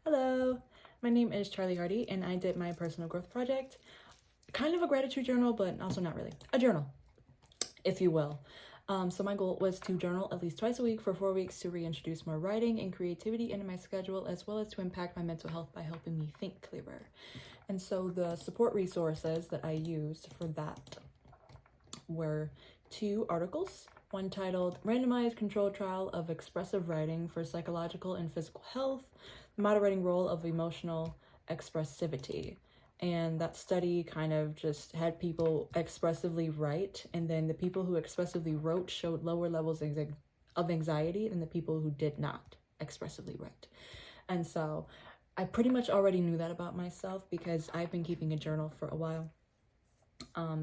Hello, my name is Charlie Hardy and I did my personal growth project. Kind of a gratitude journal, but also not really. A journal, if you will. So my goal was to journal at least twice a week for 4 weeks to reintroduce more writing and creativity into my schedule, as well as to impact my mental health by helping me think clearer. And so the support resources that I used for that were 2 articles. One titled Randomized Controlled Trial of Expressive Writing for Psychological and Physical Health, the Moderating Role of Emotional Expressivity. And that study kind of just had people expressively write, and then the people who expressively wrote showed lower levels of anxiety than the people who did not expressively write. And so I pretty much already knew that about myself because I've been keeping a journal for a while.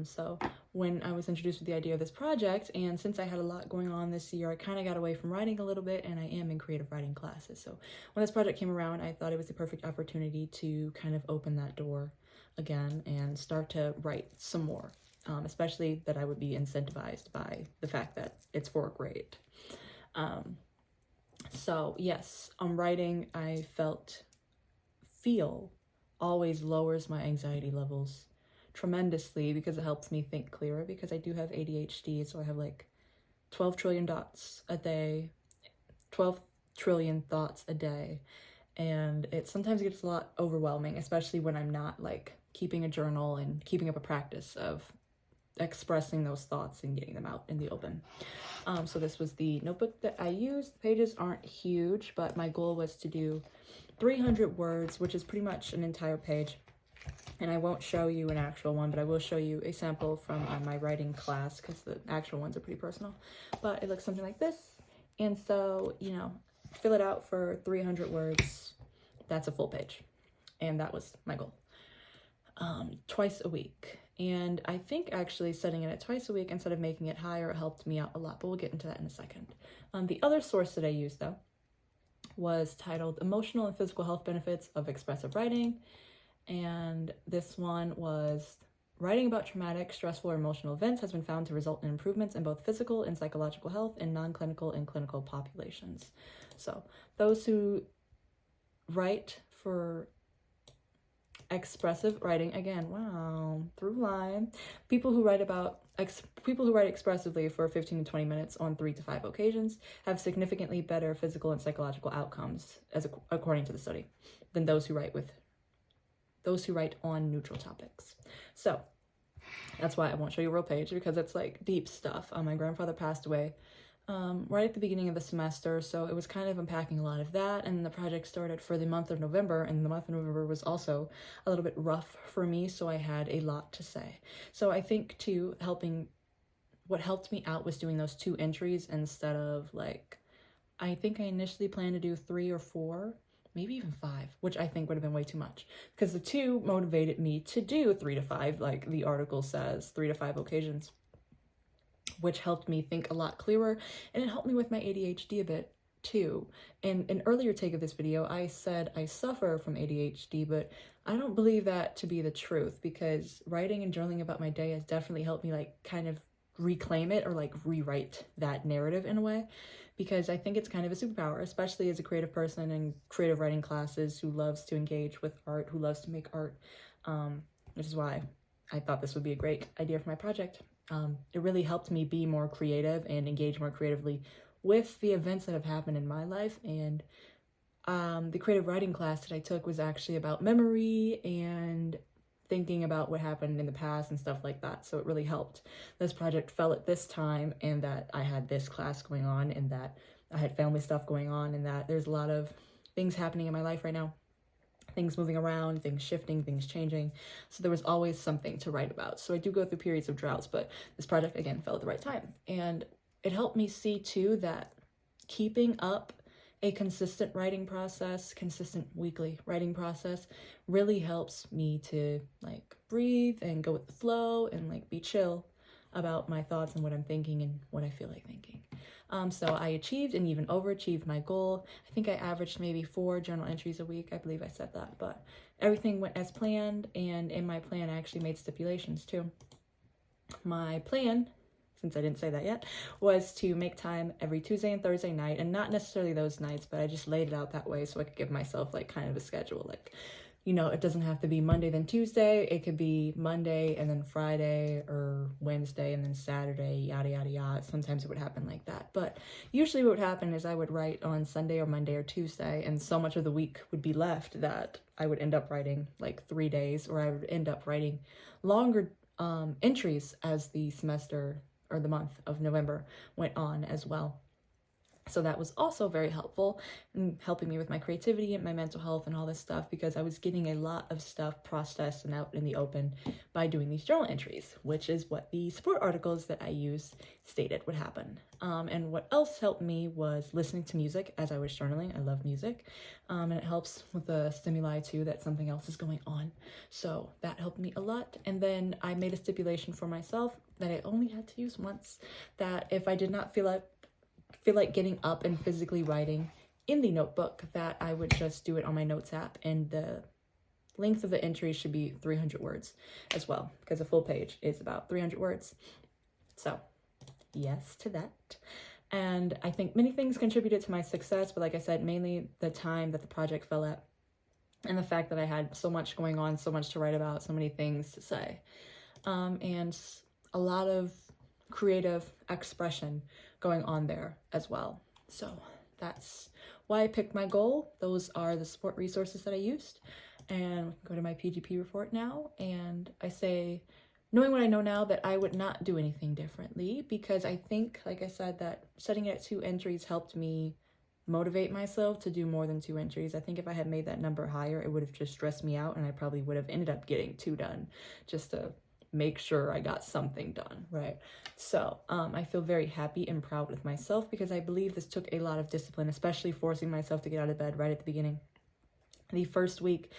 So when I was introduced with the idea of this project, and since I had a lot going on this year, I kind of got away from writing a little bit, and I am in creative writing classes. So when this project came around, I thought it was the perfect opportunity to kind of open that door again and start to write some more, especially that I would be incentivized by the fact that it's 4th grade. So yes, writing, I feel always lowers my anxiety levels tremendously because it helps me think clearer, because I do have ADHD, so I have like 12 trillion dots a day, 12 trillion thoughts a day, and it sometimes gets a lot overwhelming, especially when I'm not like keeping a journal and keeping up a practice of expressing those thoughts and getting them out in the open. So this was the notebook that I used. The pages aren't huge, but my goal was to do 300 words, which is pretty much an entire page. And I won't show you an actual one, but I will show you a sample from my writing class because the actual ones are pretty personal. But it looks something like this. And so, fill it out for 300 words. That's a full page. And that was my goal. Twice a week. And I think actually setting it at twice a week instead of making it higher helped me out a lot, but we'll get into that in a second. The other source that I used, though, was titled Emotional and Physical Health Benefits of Expressive Writing. And this one was writing about traumatic, stressful, or emotional events has been found to result in improvements in both physical and psychological health in non-clinical and clinical populations. So those who write for expressive writing, again, wow, through line, people who write expressively for 15 to 20 minutes on 3 to 5 occasions have significantly better physical and psychological outcomes, according to the study, than those who write on neutral topics. So that's why I won't show you a real page, because it's like deep stuff. My grandfather passed away right at the beginning of the semester, so it was kind of unpacking a lot of that, and the project started for the month of November, and the month of November was also a little bit rough for me, so I had a lot to say. So I think too, what helped me out was doing those 2 entries instead of I think I initially planned to do 3 or 4, maybe even 5, which I think would have been way too much, because the 2 motivated me to do 3 to 5, like the article says, 3 to 5 occasions, which helped me think a lot clearer, and it helped me with my ADHD a bit too. In an earlier take of this video, I said I suffer from ADHD, but I don't believe that to be the truth, because writing and journaling about my day has definitely helped me kind of reclaim it, or rewrite that narrative in a way, because I think it's kind of a superpower, especially as a creative person in creative writing classes who loves to engage with art, who loves to make art, which is why I thought this would be a great idea for my project. It really helped me be more creative and engage more creatively with the events that have happened in my life. And the creative writing class that I took was actually about memory and thinking about what happened in the past and stuff like that. So it really helped. This project fell at this time, and that I had this class going on, and that I had family stuff going on, and that there's a lot of things happening in my life right now. Things moving around, things shifting, things changing. So there was always something to write about. So I do go through periods of droughts, but this project, again, fell at the right time. And it helped me see, too, that keeping up a consistent writing process, consistent weekly writing process, really helps me to breathe and go with the flow and be chill about my thoughts and what I'm thinking and what I feel like thinking. So I achieved and even overachieved my goal. I think I averaged maybe 4 journal entries a week. I believe I said that, but everything went as planned, and in my plan I actually made stipulations too. My plan since I didn't say that yet, was to make time every Tuesday and Thursday night, and not necessarily those nights, but I just laid it out that way so I could give myself like kind of a schedule. Like, you know, it doesn't have to be Monday then Tuesday. It could be Monday and then Friday, or Wednesday and then Saturday, yada, yada, yada. Sometimes it would happen like that. But usually what would happen is I would write on Sunday or Monday or Tuesday, and so much of the week would be left that I would end up writing like 3 days, or I would end up writing longer entries as the semester or the month of November went on as well. So that was also very helpful in helping me with my creativity and my mental health and all this stuff, because I was getting a lot of stuff processed and out in the open by doing these journal entries, which is what the support articles that I use stated would happen. And what else helped me was listening to music as I was journaling. I love music, and it helps with the stimuli too, that something else is going on. So that helped me a lot. And then I made a stipulation for myself that I only had to use once, that if I did not feel like getting up and physically writing in the notebook, that I would just do it on my notes app, and the length of the entry should be 300 words as well, because a full page is about 300 words. So yes to that. And I think many things contributed to my success, but like I said, mainly the time that the project fell at, and the fact that I had so much going on, so much to write about, so many things to say, and a lot of creative expression going on there as well. So that's why I picked my goal. Those are the support resources that I used. And go to my PGP report now, and I say, knowing what I know now, that I would not do anything differently, because I think, like I said, that setting it at 2 entries helped me motivate myself to do more than 2 entries. I think if I had made that number higher, it would have just stressed me out, and I probably would have ended up getting 2 done just to make sure I got something done, right? So I feel very happy and proud with myself, because I believe this took a lot of discipline, especially forcing myself to get out of bed right at the beginning. The first week,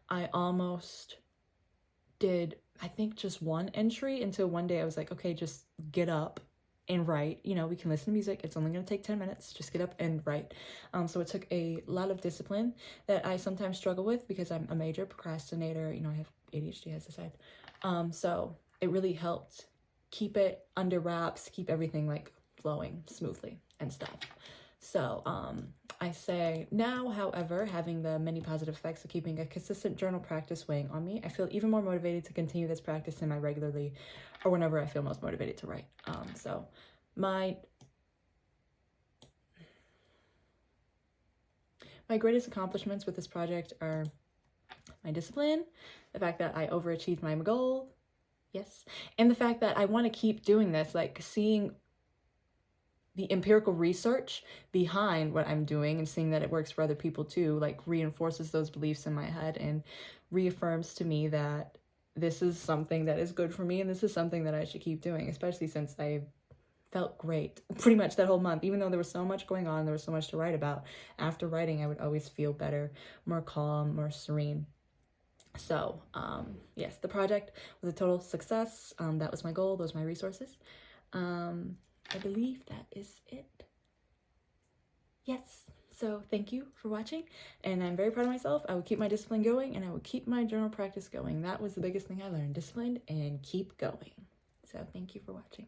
I almost did, I think, just 1 entry, until one day I was like, okay, just get up and write. You know, we can listen to music. It's only going to take 10 minutes. Just get up and write. So it took a lot of discipline that I sometimes struggle with, because I'm a major procrastinator. You know, I have ADHD, as I said. So it really helped keep it under wraps, keep everything like flowing smoothly and stuff. So I say now, however, having the many positive effects of keeping a consistent journal practice weighing on me, I feel even more motivated to continue this practice semi-regularly, or whenever I feel most motivated to write. So my greatest accomplishments with this project are my discipline, the fact that I overachieved my goal, yes, and the fact that I want to keep doing this, like seeing the empirical research behind what I'm doing and seeing that it works for other people too, like reinforces those beliefs in my head and reaffirms to me that this is something that is good for me, and this is something that I should keep doing, especially since I felt great pretty much that whole month. Even though there was so much going on, there was so much to write about, after writing I would always feel better, more calm, more serene. So yes, the project was a total success. That was my goal. Those were my resources. I believe that is it. Yes. So thank you for watching, and I'm very proud of myself. I will keep my discipline going, and I will keep my journal practice going. That was the biggest thing I learned: discipline and keep going. So thank you for watching.